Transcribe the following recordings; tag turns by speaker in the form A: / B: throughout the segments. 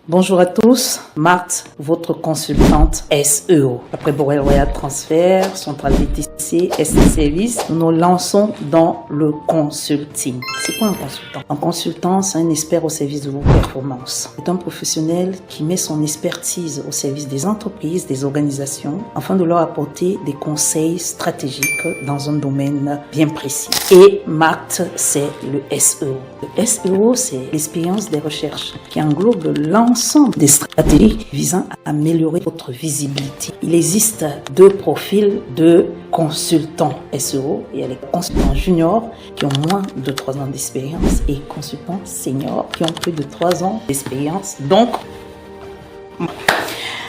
A: Bonjour à tous, Marthe, votre consultante SEO. Après Borel Royal Transfer, Centrale VTC, ST Service, nous nous lançons dans le consulting. C'est quoi un consultant? Un consultant, c'est un expert au service de vos performances. C'est un professionnel qui met son expertise au service des entreprises, des organisations, afin de leur apporter des conseils stratégiques dans un domaine bien précis. Et Marthe, c'est le SEO. Le SEO, c'est l'expérience des recherches qui englobe l'ensemble des stratégies visant à améliorer votre visibilité. Il existe deux profils de consultants SEO. Il y a les consultants juniors qui ont moins de 3 ans d'expérience et consultants seniors qui ont plus de 3 ans d'expérience. Donc,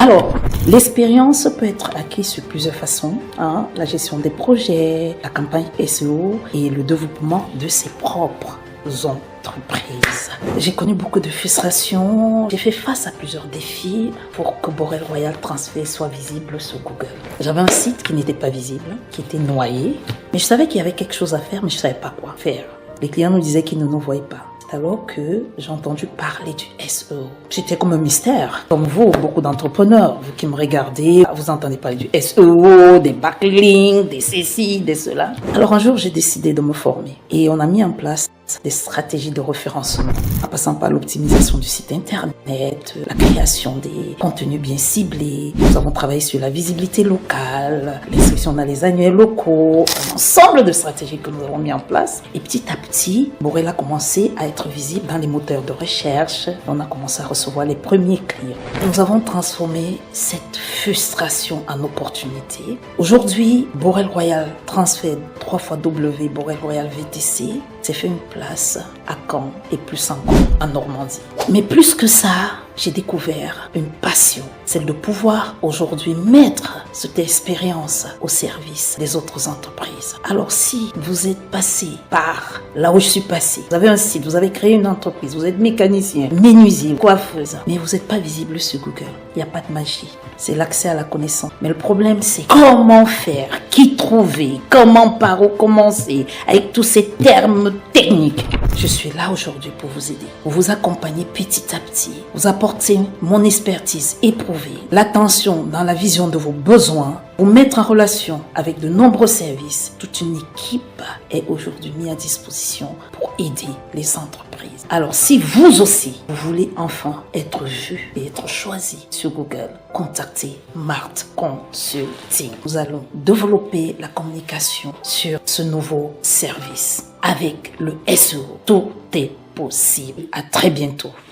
A: alors, l'expérience peut être acquise sur plusieurs façons. La gestion des projets, la campagne SEO et le développement de ses propres entreprises. J'ai connu beaucoup de frustrations. J'ai fait face à plusieurs défis pour que Borel Royal Transfer soit visible sur Google. J'avais un site qui n'était pas visible, qui était noyé. Mais je savais qu'il y avait quelque chose à faire, mais je ne savais pas quoi faire. Les clients nous disaient qu'ils ne nous voyaient pas. Alors que j'ai entendu parler du SEO. C'était comme un mystère. Comme vous, beaucoup d'entrepreneurs, vous qui me regardez, vous entendez parler du SEO, des backlinks, des ceci, des cela. Alors un jour, j'ai décidé de me former. Et on a mis en place des stratégies de référencement, en passant par l'optimisation du site internet, la création des contenus bien ciblés. Nous avons travaillé sur la visibilité locale, l'inscription dans les annuaires locaux, un ensemble de stratégies que nous avons mis en place. Et petit à petit, Borel a commencé à être visible dans les moteurs de recherche. On a commencé à recevoir les premiers clients. Nous avons transformé cette frustration en opportunité. Aujourd'hui, Borel Royal Transfer 3 fois W, Borel Royal VTC, s'est fait une place à Caen et plus encore en Normandie. Mais plus que ça, j'ai découvert une passion, celle de pouvoir aujourd'hui mettre cette expérience au service des autres entreprises. Alors si vous êtes passé par là où je suis passé, vous avez un site, vous avez créé une entreprise, vous êtes mécanicien, menuisier, coiffeuse, mais vous n'êtes pas visible sur Google, il n'y a pas de magie. C'est l'accès à la connaissance. Mais le problème, c'est comment faire, qui trouver, comment par où commencer, avec tous ces termes techniques. Je suis là aujourd'hui pour vous aider, pour vous accompagner petit à petit, vous apporter mon expertise éprouvée, l'attention dans la vision de vos besoins, vous mettre en relation avec de nombreux services. Toute une équipe est aujourd'hui mise à disposition pour aider les entreprises. Alors, si vous aussi, vous voulez enfin être vu et être choisi sur Google, contactez Marthe Consulting. Nous allons développer la communication sur ce nouveau service avec le SEO. Tout est possible. À très bientôt.